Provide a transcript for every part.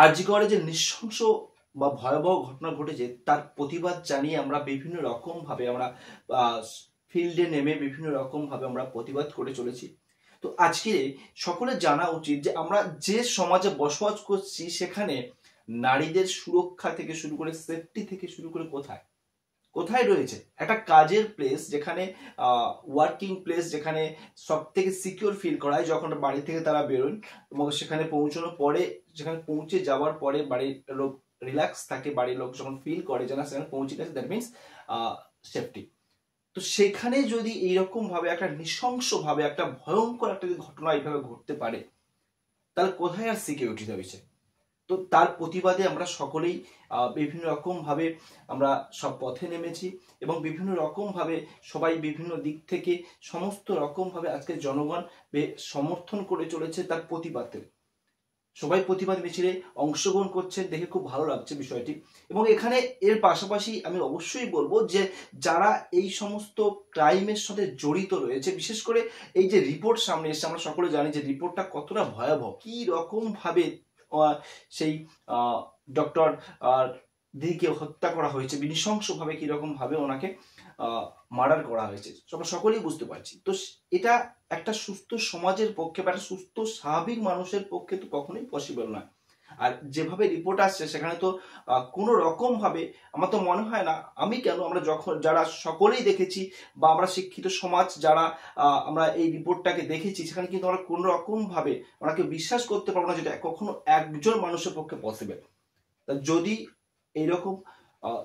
আরজি করে যে নৃশংস বা ভয়াবহ ঘটনা ঘটেছে তার প্রতিবাদ জানিয়ে আমরা বিভিন্ন রকম ভাবে আমরা ফিল্ডে নেমে বিভিন্ন রকম ভাবে আমরা প্রতিবাদ করে চলেছি। তো আজকে সকলের জানা উচিত যে আমরা যে সমাজে বসবাস করছি সেখানে নারীদের সুরক্ষা থেকে শুরু করে সেফটি থেকে শুরু করে কোথায় কোথায় রয়েছে একটা কাজের প্লেস, যেখানে ওয়ার্কিং প্লেস, যেখানে সব থেকে সিকিউর ফিল করায় যখন বাড়ি থেকে তারা বেরোন এবং সেখানে পৌঁছানোর পরে, যেখানে পৌঁছে যাওয়ার পরে বাড়ির লোক রিল্যাক্স থাকে, বাড়ির লোক যখন ফিল করে যে না সেখানে পৌঁছে গেছে, দ্যাট মিনস সেফটি। তো সেখানে যদি এইরকম ভাবে একটা নৃশংস ভাবে একটা ভয়ঙ্কর একটা ঘটনা এইভাবে ঘটতে পারে, তাহলে কোথায় আর সিকিউরিটি রয়েছে? তো তার প্রতিবাদে আমরা সকলেই বিভিন্ন রকম ভাবে আমরা সব পথে নেমেছি এবং বিভিন্ন রকম ভাবে সবাই বিভিন্ন দিক থেকে সমস্ত রকম ভাবে আজকে জনগণ সমর্থন করে চলেছে তার প্রতিবাদে। সবাই প্রতিবাদ মিছিলে অংশগ্রহণ করছে, দেখে খুব ভালো লাগছে বিষয়টি। এবং এখানে এর পাশাপাশি আমি অবশ্যই বলবো যে যারা এই সমস্ত ক্রাইমের সাথে জড়িত রয়েছে, বিশেষ করে এই যে রিপোর্ট সামনে এসেছে, আমরা সকলে জানি যে রিপোর্টটা কতটা ভয়াবহ, কি রকম ভাবে সেই ডক্টর দিদিকে হত্যা করা হয়েছে, নৃশংসভাবে কিরকম ভাবে ওনাকে মার্ডার করা হয়েছে, আমরা সকলেই বুঝতে পারছি। তো এটা একটা সুস্থ সমাজের পক্ষে বা একটা সুস্থ স্বাভাবিক মানুষের পক্ষে তো কখনোই পসিবল নয়। আর যেভাবে রিপোর্ট আসছে সেখানে তো কোনো রকম ভাবে আমার তো মনে হয় না, আমি কেন, আমরা যখন যারা সকলেই দেখেছি বা আমরা শিক্ষিত সমাজ যারা আমরা এই রিপোর্টটাকে দেখেছি, সেখানে কিন্তু আমরা কোনো রকম ভাবে ওনাকে বিশ্বাস করতে পারবো না যেটা কখনো একজন মানুষের পক্ষে পসিবল। যদি এইরকম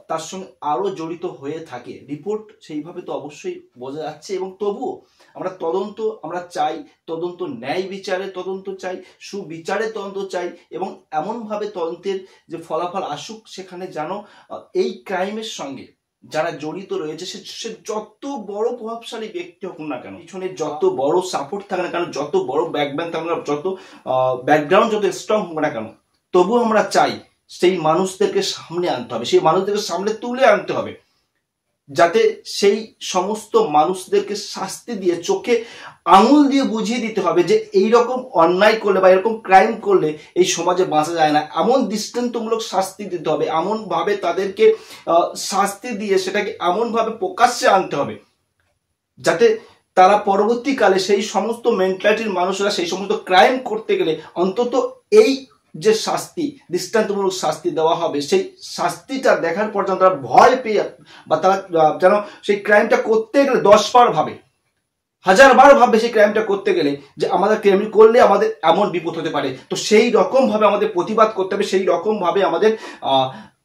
তার সঙ্গে আরো জড়িত হয়ে থাকে, রিপোর্ট সেইভাবে তো অবশ্যই বোঝা যাচ্ছে। এবং তবুও আমরা তদন্ত আমরা চাই, তদন্ত ন্যায় বিচারে তদন্ত চাই, সুবিচারে তদন্ত চাই এবং এমনভাবে তদন্তের যে ফলাফল আসুক সেখানে যেন এই ক্রাইমের সঙ্গে যারা জড়িত রয়েছে সে যত বড় প্রভাবশালী ব্যক্তি হোক না কেন, পিছনে যত বড় সাপোর্ট থাকে না কেন, যত বড় ব্যাকগ্রাউন্ড থাকে না, যত ব্যাকগ্রাউন্ড যত স্ট্রং হোক না কেন, তবুও আমরা চাই সেই মানুষদেরকে সামনে আনতে হবে, সেই মানুষদেরকে সামনে তুলে আনতে হবে, যাতে সেই সমস্ত মানুষদেরকে শাস্তি দিয়ে চোখে আঙুল দিয়ে বুঝিয়ে দিতে হবে যে এইরকম অন্যায় করলে বা এরকম ক্রাইম করলে এই সমাজে বাঁচা যায় না। এমন দৃষ্টান্তমূলক শাস্তি দিতে হবে, এমন ভাবে তাদেরকে শাস্তি দিয়ে সেটাকে এমন ভাবে প্রকাশ্যে আনতে হবে যাতে তারা পরবর্তীকালে সেই সমস্ত মেন্টালিটির মানুষরা সেই সমস্ত ক্রাইম করতে গেলে অন্তত এই যে শাস্তি, দৃষ্টান্তমূলক শাস্তি দেওয়া হবে, সেই শাস্তিটা দেখার পর যেন তারা ভয় পেয়ে বা তারা যেন সেই ক্রাইমটা করতে গেলে 10 বার ভাবে, 1000 বার ভাববে সেই ক্রাইমটা করতে গেলে যে আমাদের ক্রাইম করলে আমাদের এমন বিপদ হতে পারে। তো সেই রকম ভাবে আমাদের প্রতিবাদ করতে হবে, সেই রকম ভাবে আমাদের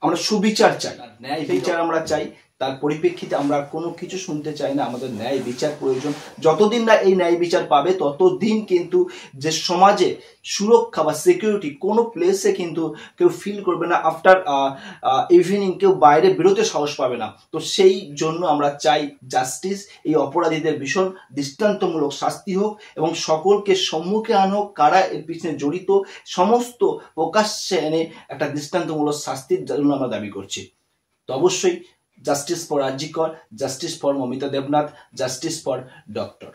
আমরা সুবিচার চাই, ন্যায় বিচার আমরা চাই। তার পরিপ্রেক্ষিতে আমরা কোনো কিছু শুনতে চাই না, আমাদের ন্যায় বিচার প্রয়োজন। যতদিন না এই ন্যায় বিচার পাবে ততদিন কিন্তু যে সমাজে সুরক্ষা বা সিকিউরিটি কোনো প্লেসে কিন্তু কেউ ফিল করবে না, আফটার ইভিনিং কেউ বাইরে বেরোতে সাহস পাবে না। তো সেই জন্য আমরা চাই জাস্টিস, এই অপরাধীদের ভীষণ দৃষ্টান্তমূলক শাস্তি হোক এবং সকলকে সম্মুখে আনা হোক কারা এর পিছনে জড়িত, সমস্ত প্রকাশ্যে এনে একটা দৃষ্টান্তমূলক শাস্তির জন্য আমরা দাবি করছি। তো অবশ্যই justice for RG Kar, justice for Moumita Debnath, justice for doctor.